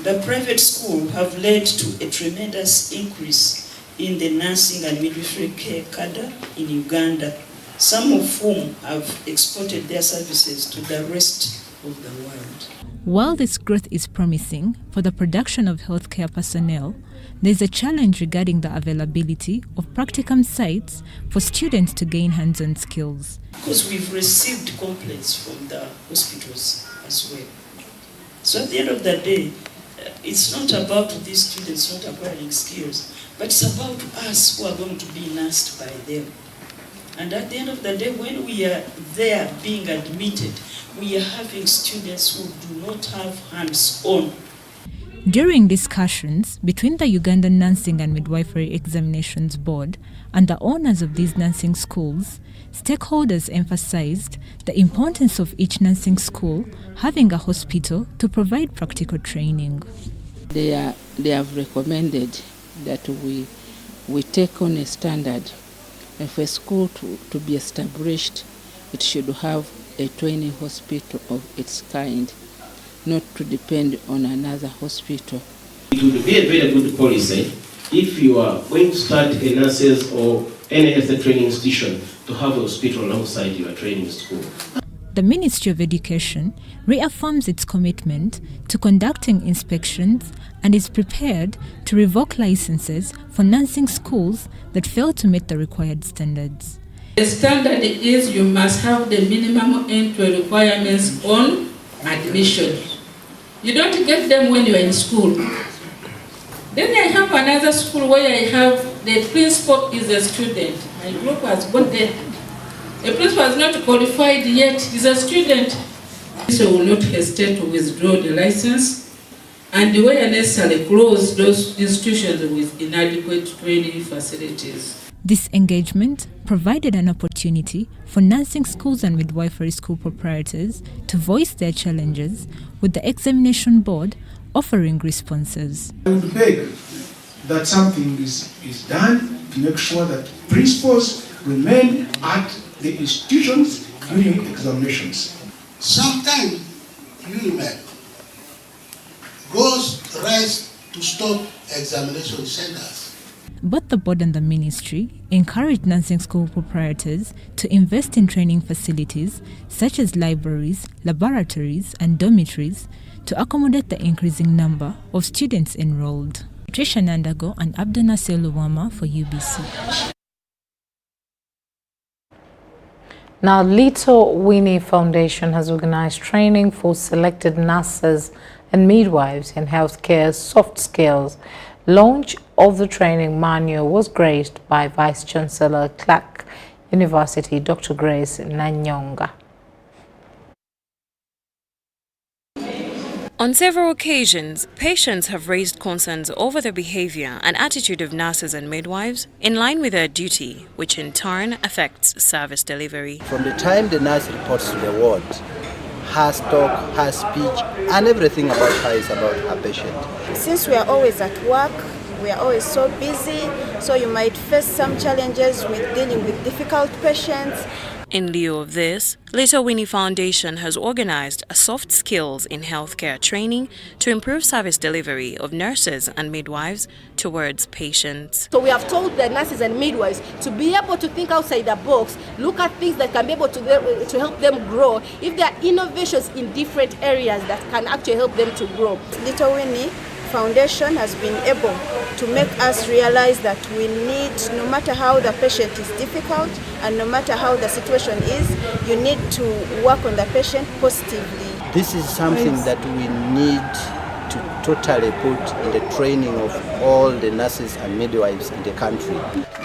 The private schools have led to a tremendous increase in the nursing and midwifery care cadre in Uganda, some of whom have exported their services to the rest of the world. While this growth is promising for the production of healthcare personnel, there is a challenge regarding the availability of practicum sites for students to gain hands-on skills. Because we've received complaints from the hospitals as well. So at the end of the day, it's not about these students not acquiring skills, but it's about us who are going to be nursed by them. And at the end of the day, when we are there being admitted, we are having students who do not have hands-on. During discussions between the Ugandan Nursing and Midwifery Examinations Board and the owners of these nursing schools, stakeholders emphasized the importance of each nursing school having a hospital to provide practical training. They have recommended that we take on a standard. If a school to be established, it should have a training hospital of its kind, not to depend on another hospital. It would be a very good policy if you are going to start a nurses or any health training institution to have a hospital alongside your training school. The Ministry of Education reaffirms its commitment to conducting inspections and is prepared to revoke licenses for nursing schools that fail to meet the required standards. The standard is you must have the minimum entry requirements on admission. You don't get them when you are in school. Then I have another school where I have the principal is a student. My group has got there. The principal is not qualified yet, he's a student. So will not hesitate to withdraw the license and where necessary close those institutions with inadequate training facilities. This engagement provided an opportunity for nursing schools and midwifery school proprietors to voice their challenges, with the examination board offering responses. I would beg that something is done to make sure that principals remain at the institutions during examinations. Sometimes UNIMED goes rise to stop examination centers. Both the board and the ministry encouraged nursing school proprietors to invest in training facilities such as libraries, laboratories, and dormitories to accommodate the increasing number of students enrolled. Patricia Nandago and Patricia Lukoma for UBC. Now, Little Winnie Foundation has organized training for selected nurses and midwives in healthcare soft skills. Launch of the training manual was graced by Vice Chancellor Clark University, Dr. Grace Nanyonga. On several occasions, patients have raised concerns over the behavior and attitude of nurses and midwives in line with their duty, which in turn affects service delivery. From the time the nurse reports to the ward, her talk, her speech, and everything about her is about her patient. Since we are always at work, we are always so busy, so you might face some challenges with dealing with difficult patients. In lieu of this, Little Winnie Foundation has organized a soft skills in healthcare training to improve service delivery of nurses and midwives towards patients. So we have told the nurses and midwives to be able to think outside the box, look at things that can be able to help them grow, if there are innovations in different areas that can actually help them to grow. Little Winnie Foundation has been able to make us realize that we need, no matter how the patient is difficult and no matter how the situation is, you need to work on the patient positively. This is something that we need to totally put in the training of all the nurses and midwives in the country.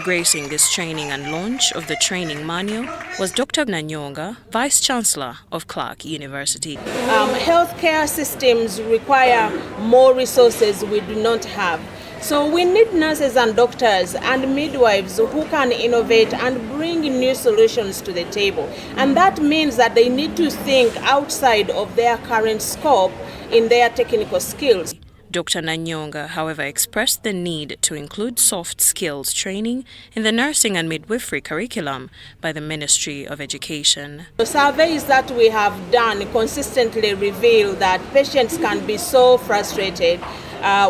Gracing this training and launch of the training manual was Dr. Nanyonga, Vice Chancellor of Clark University. Healthcare systems require more resources we do not have. So we need nurses and doctors and midwives who can innovate and bring new solutions to the table. And that means that they need to think outside of their current scope in their technical skills. Dr. Nanyonga, however, expressed the need to include soft skills training in the nursing and midwifery curriculum by the Ministry of Education. The surveys that we have done consistently reveal that patients can be so frustrated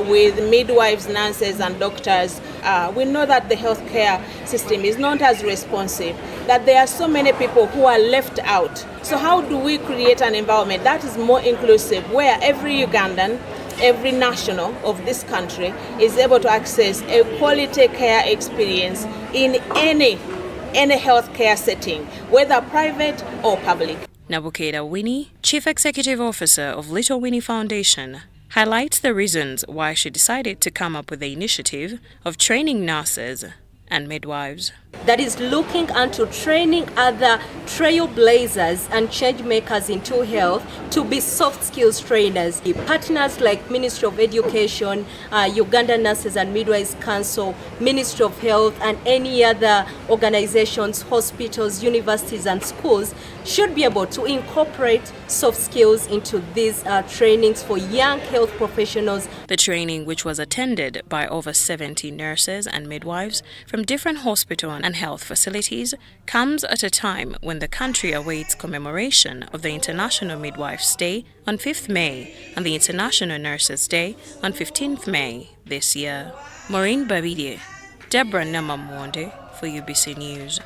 with midwives, nurses and doctors. We know that the healthcare system is not as responsive, that there are so many people who are left out. So how do we create an environment that is more inclusive, where every Ugandan, every national of this country is able to access a quality care experience in any healthcare setting, whether private or public? Nabukeda Winnie, Chief Executive Officer of Little Winnie Foundation, highlights the reasons why she decided to come up with the initiative of training nurses and midwives. That is looking into training other trailblazers and change makers into health to be soft skills trainers. Partners like Ministry of Education, Uganda Nurses and Midwives Council, Ministry of Health, and any other organizations, hospitals, universities and schools should be able to incorporate soft skills into these trainings for young health professionals. The training, which was attended by over 70 nurses and midwives from different hospitals and health facilities, comes at a time when the country awaits commemoration of the International Midwives' Day on 5th May and the International Nurses' Day on 15th May this year. Maureen Babidie, Deborah Namamonde for UBC News.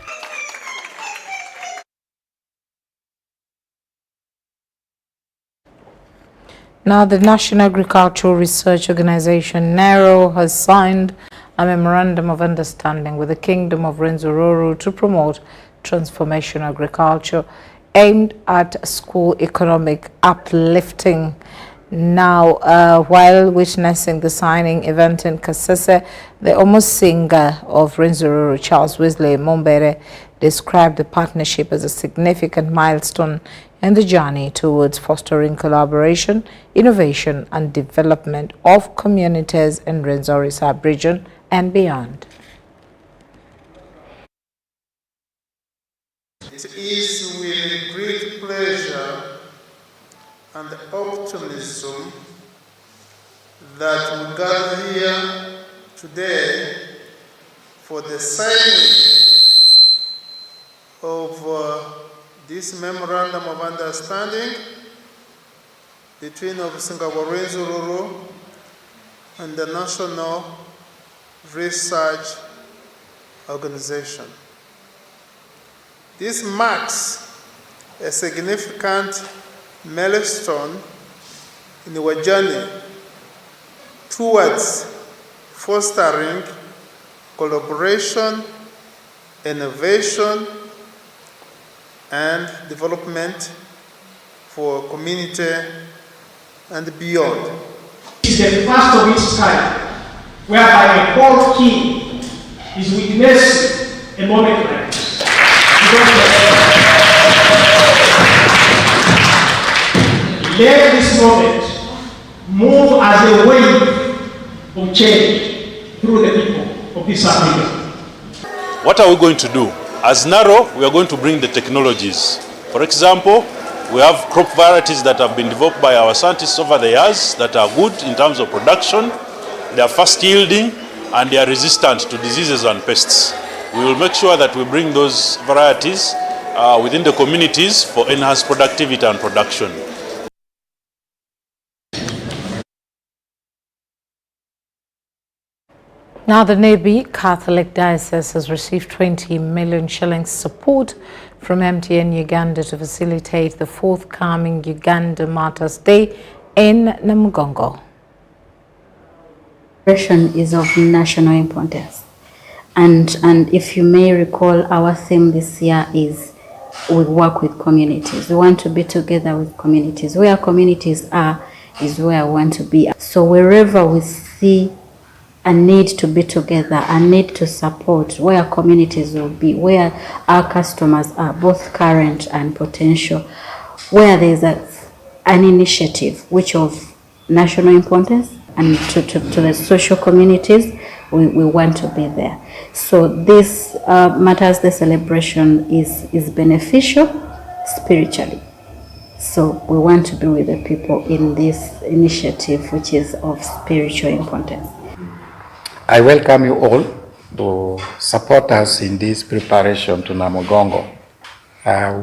Now, the National Agricultural Research Organization, NARO, has signed a memorandum of understanding with the Kingdom of Rwenzururu to promote transformational agriculture aimed at school economic uplifting. Now, while witnessing the signing event in Kasese, the Omusinga of Rwenzururu, Charles Wesley Mombere, described the partnership as a significant milestone in the journey towards fostering collaboration, innovation and development of communities in Rwenzori sub-region and beyond. It is with great pleasure and optimism that we gather here today for the signing of this memorandum of understanding between Obusinga bwa Rwenzururu and the National Research Organization. This marks a significant milestone in our journey towards fostering collaboration, innovation, and development for community and beyond. It is the first of its kind, whereby a whole king is witnessing a moment like this. Let this moment move as a wave of change through the people of this Africa. What are we going to do? As NARO, we are going to bring the technologies. For example, we have crop varieties that have been developed by our scientists over the years that are good in terms of production, they are fast yielding, and they are resistant to diseases and pests. We will make sure that we bring those varieties within the communities for enhanced productivity and production. Now, the Nebi Catholic Diocese has received 20 million shillings support from MTN Uganda to facilitate the forthcoming Uganda Martyrs' Day in Namugongo. Is of national importance, and if you may recall, our theme this year is we work with communities. We want to be together with communities. Where communities are is where I want to be. So wherever we see a need to be together, a need to support, where communities will be, where our customers are, both current and potential, where there is an initiative which of national importance and to the social communities, we want to be there. So this Matters Day celebration is beneficial spiritually. So we want to be with the people in this initiative which is of spiritual importance. I welcome you all to support us in this preparation to Namugongo.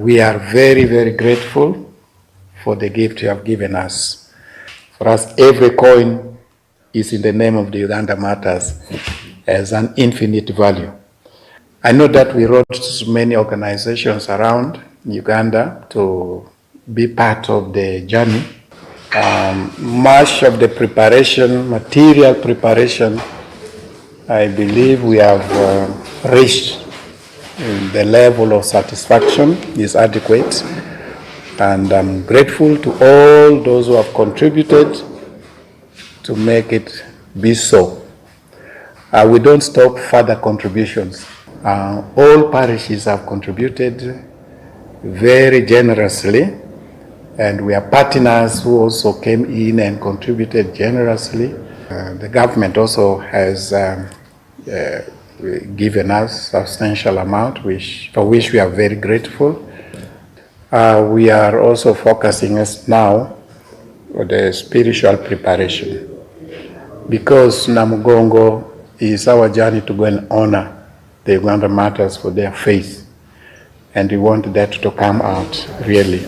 We are very, very grateful for the gift you have given us. For us, every coin is in the name of the Uganda Martyrs as an infinite value. I know that we wrote to many organizations around Uganda to be part of the journey. Much of the preparation, material preparation, I believe we have reached the level of satisfaction is adequate. And I'm grateful to all those who have contributed to make it be so. We don't stop further contributions. All parishes have contributed very generously, and we are partners who also came in and contributed generously. The government also has given us substantial amount, for which we are very grateful. We are also focusing us now on the spiritual preparation, because Namugongo is our journey to go and honor the Uganda Martyrs for their faith, and we want that to come out really.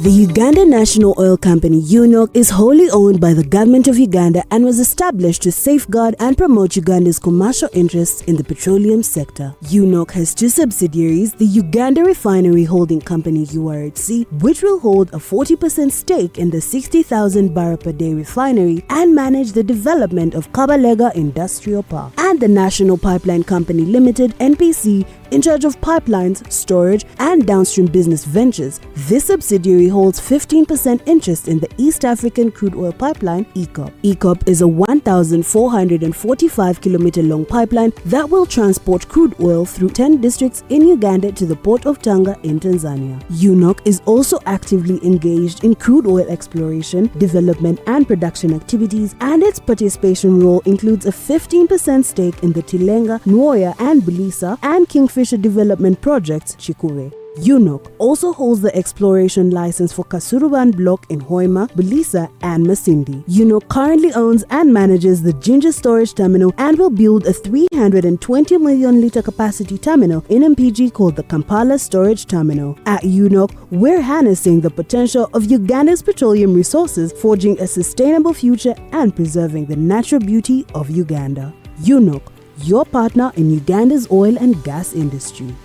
The Uganda National Oil Company, UNOC, is wholly owned by the Government of Uganda and was established to safeguard and promote Uganda's commercial interests in the petroleum sector. UNOC has two subsidiaries, the Uganda Refinery Holding Company, URHC, which will hold a 40% stake in the 60,000 barrel per day refinery and manage the development of Kabalega Industrial Park, and the National Pipeline Company Limited, NPC, in charge of pipelines, storage, and downstream business ventures. This subsidiary holds 15% interest in the East African Crude Oil Pipeline, ECOP. ECOP is a 1,445-kilometer long pipeline that will transport crude oil through 10 districts in Uganda to the port of Tanga in Tanzania. UNOC is also actively engaged in crude oil exploration, development, and production activities, and its participation role includes a 15% stake in the Tilenga, Nwoya, and Bulisa, and Kingfisher development projects, Chikure. UNOC also holds the exploration license for Kasuruban Block in Hoima, Bulisa, and Masindi. UNOC currently owns and manages the Ginger Storage Terminal and will build a 320 million litre capacity terminal in MPG called the Kampala Storage Terminal. At UNOC, we're harnessing the potential of Uganda's petroleum resources, forging a sustainable future and preserving the natural beauty of Uganda. UNOC, your partner in Uganda's oil and gas industry.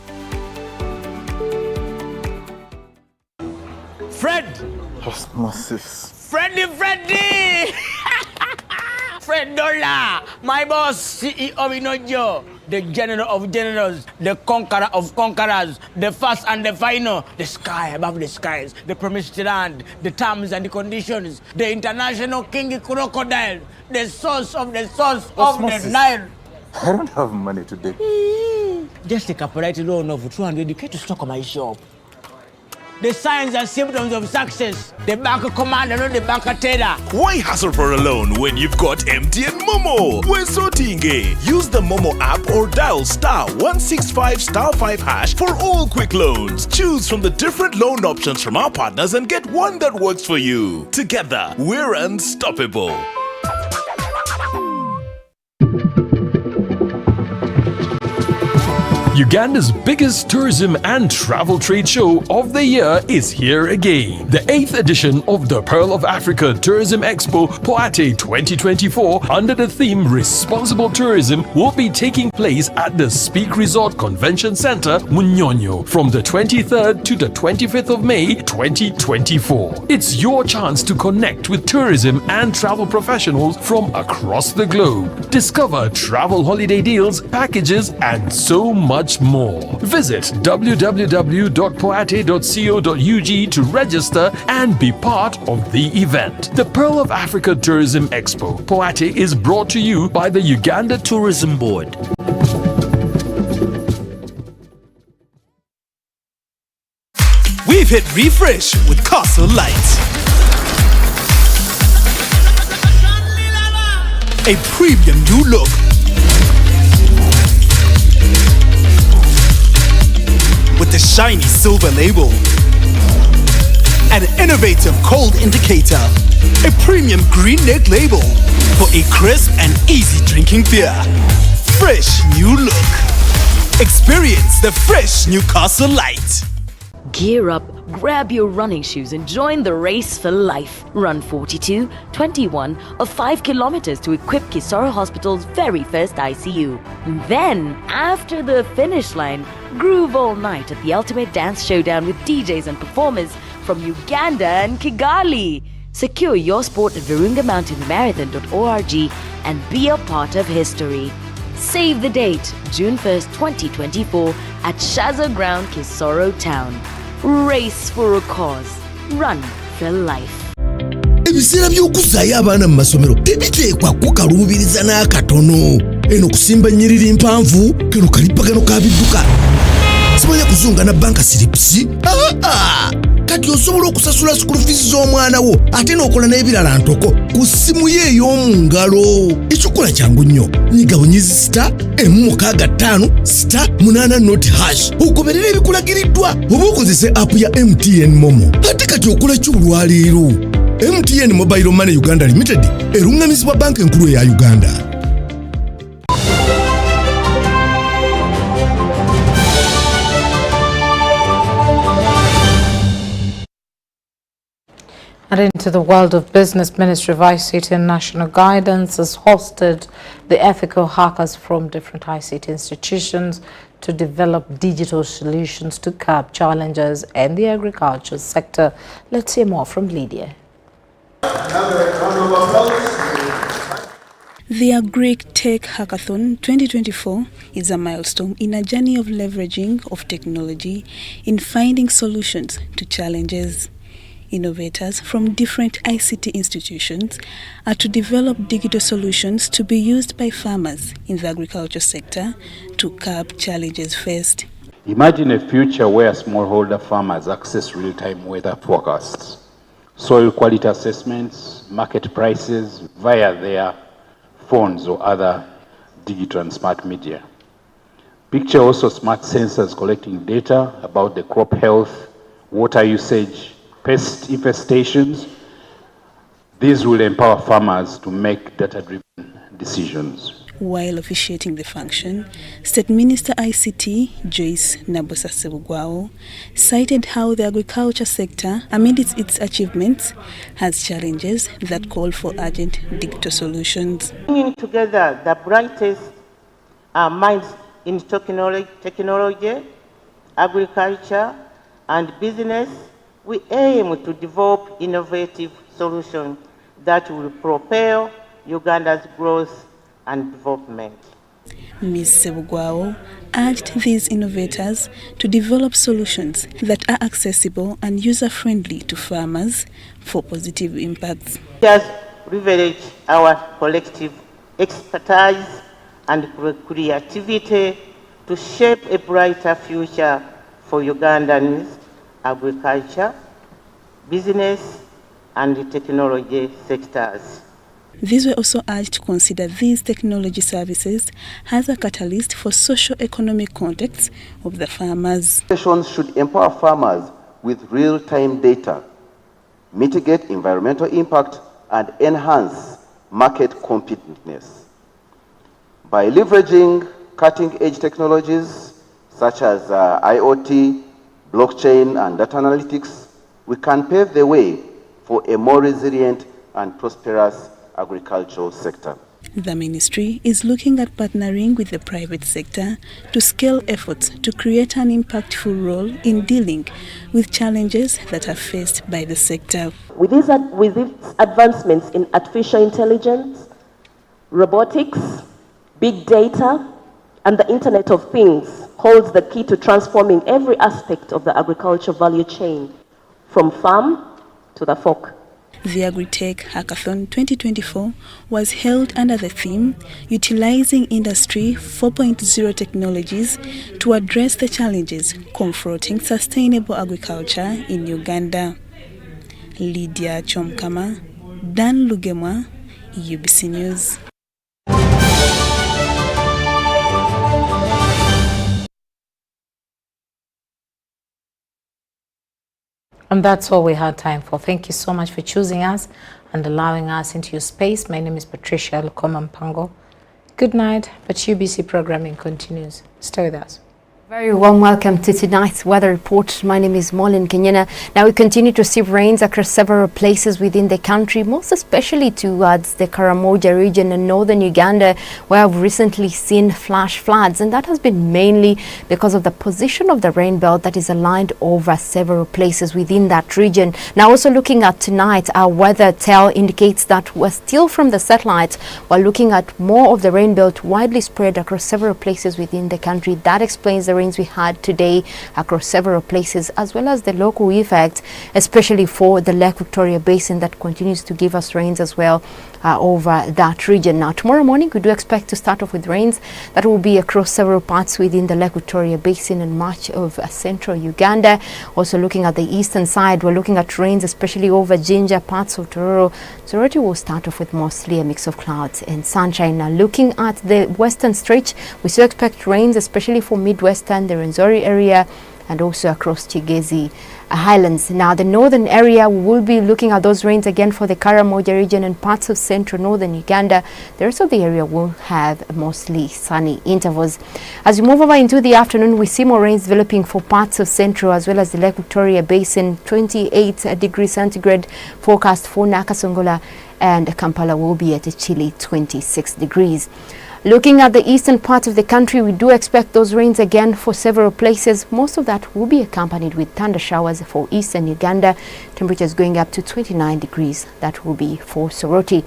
Fred! Osmosis. Freddy! Fred Dollar! My boss, CEO Inojo, the general of generals, the conqueror of conquerors, the first and the final, the sky above the skies, the promised land, the terms and the conditions, the international king crocodile, the source of the Nile. I don't have money today. Just take a polite loan of 200k to stock my shop. The signs and symptoms of success. The bank commander, not the bank teller. Why hassle for a loan when you've got MTN Momo? We're sorting. Use the Momo app or dial *165*5# for all quick loans. Choose from the different loan options from our partners and get one that works for you. Together, we're unstoppable. Uganda's biggest tourism and travel trade show of the year is here again. The 8th edition of the Pearl of Africa Tourism Expo Poate 2024 under the theme Responsible Tourism will be taking place at the Speak Resort Convention Center, Munyonyo from the 23rd to the 25th of May 2024. It's your chance to connect with tourism and travel professionals from across the globe. Discover travel holiday deals, packages, and so much more. Visit www.poate.co.ug to register and be part of the event. The Pearl of Africa Tourism Expo Poate is brought to you by the Uganda Tourism Board. We've hit refresh with Castle Light. A premium new look. With a shiny silver label. An innovative cold indicator. A premium green neck label for a crisp and easy drinking beer. Fresh new look. Experience the fresh Newcastle Light. Gear up, grab your running shoes and join the race for life. Run 42, 21 or 5 kilometers to equip Kisoro Hospital's very first ICU. Then, after the finish line, groove all night at the ultimate dance showdown with DJs and performers from Uganda and Kigali. Secure your sport at virungamountainmarathon.org and be a part of history. Save the date, June 1st, 2024 at Shaza Ground, Kisoro Town. Race for a cause. Run for life. Ebiseera by'okuzaayo abaana mu masomero tebiteekwa kukaluubiriza n'akatono. Eno kusimba nnyiriri mpanvu kano kalipagano ka bidduka. Simanya kuzunga na banka siripsi. Kati osobola okusasula school fees z'omwana wo ate n'okola n'ebirala ntoko ku ssimu ye ey'omu ngalo. Ekikola kyangu nnyo. Nyiga bunyezi *685*8 ogoberera ebikulagiriddwa oba okozese app ya MTN Momo. Ate kati okola ki olwaleero? MTN Mobile Money Uganda Limited erungamizibwa banka enkulu eya Uganda. And into the world of business, Ministry of ICT and National Guidance has hosted the ethical hackers from different ICT institutions to develop digital solutions to curb challenges in the agriculture sector. Let's hear more from Lydia. The Agri-Tech Hackathon 2024 is a milestone in a journey of leveraging of technology in finding solutions to challenges. Innovators from different ICT institutions are to develop digital solutions to be used by farmers in the agriculture sector to curb challenges faced. Imagine a future where smallholder farmers access real-time weather forecasts, soil quality assessments, market prices via their phones or other digital and smart media. Picture also smart sensors collecting data about the crop health, water usage, pest infestations. These will empower farmers to make data-driven decisions. While officiating the function, State Minister ICT Joyce Nabosa Sebugwao cited how the agriculture sector, amid its achievements, has challenges that call for urgent digital solutions. Bringing together the brightest minds in technology, agriculture, and business, we aim to develop innovative solutions that will propel Uganda's growth and development. Ms. Sebugwao urged these innovators to develop solutions that are accessible and user-friendly to farmers for positive impacts. Let us leverage our collective expertise and creativity to shape a brighter future for Ugandans' agriculture, business, and technology sectors. These were also urged to consider these technology services as a catalyst for socio-economic contexts of the farmers. Solutions should empower farmers with real-time data, mitigate environmental impact, and enhance market competitiveness. By leveraging cutting-edge technologies such as IoT, blockchain, and data analytics, we can pave the way for a more resilient and prosperous agricultural sector. The ministry is looking at partnering with the private sector to scale efforts to create an impactful role in dealing with challenges that are faced by the sector. With its advancements in artificial intelligence, robotics, big data, and the Internet of Things holds the key to transforming every aspect of the agriculture value chain, from farm to the fork. The Agri-Tech Hackathon 2024 was held under the theme Utilizing Industry 4.0 Technologies to Address the Challenges Confronting Sustainable Agriculture in Uganda. Lydia Chomkama, Dan Lugemwa, UBC News. And that's all we had time for. Thank you so much for choosing us and allowing us into your space. My name is Patricia Lukoma. Good night, but UBC programming continues. Stay with us. Very warm welcome to tonight's weather report. My name is Molin Kenyana. Now we continue to see rains across several places within the country, most especially towards the Karamoja region in northern Uganda, where I've recently seen flash floods, and that has been mainly because of the position of the rain belt that is aligned over several places within that region. Now also looking at tonight, our weather tell indicates that we're still from the satellite, while looking at more of the rain belt widely spread across several places within the country. That explains the rains we had today across several places, as well as the local effect, especially for the Lake Victoria Basin, that continues to give us rains as well over that region. Now tomorrow morning we do expect to start off with rains that will be across several parts within the Lake Victoria Basin and much of central Uganda. Also looking at the eastern side, we're looking at rains especially over Jinja, parts of Tororo. Soroti will start off with mostly a mix of clouds and sunshine. Now looking at the western stretch, we still expect rains especially for Midwestern, the Rwenzori area, and also across Kigezi Highlands. Now the northern area, we will be looking at those rains again for the Karamoja region and parts of central northern Uganda. The rest of the area will have mostly sunny intervals. As we move over into the afternoon, we see more rains developing for parts of central as well as the Lake Victoria Basin. 28 degrees centigrade forecast for Nakasongola, and Kampala will be at a chilly 26 degrees. Looking at the eastern part of the country, we do expect those rains again for several places. Most of that will be accompanied with thunder showers for eastern Uganda. Temperatures going up to 29 degrees. That will be for Soroti.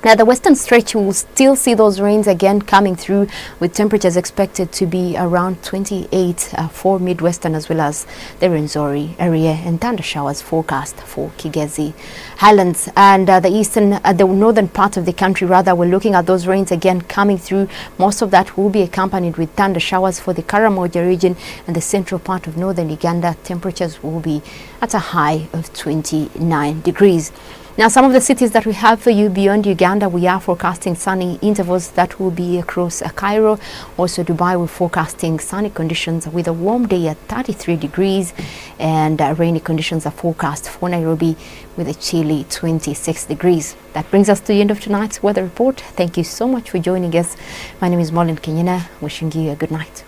Now the western stretch will still see those rains again coming through, with temperatures expected to be around 28 for Midwestern as well as the Rwenzori area, and thunder showers forecast for Kigezi Highlands. And the northern part of the country, rather, we're looking at those rains again coming through. Most of that will be accompanied with thunder showers for the Karamoja region and the central part of northern Uganda. Temperatures will be at a high of 29 degrees. Now, some of the cities that we have for you beyond Uganda, we are forecasting sunny intervals that will be across Cairo. Also, Dubai, we're forecasting sunny conditions with a warm day at 33 degrees, and rainy conditions are forecast for Nairobi with a chilly 26 degrees. That brings us to the end of tonight's weather report. Thank you so much for joining us. My name is Molin Kenyana, wishing you a good night.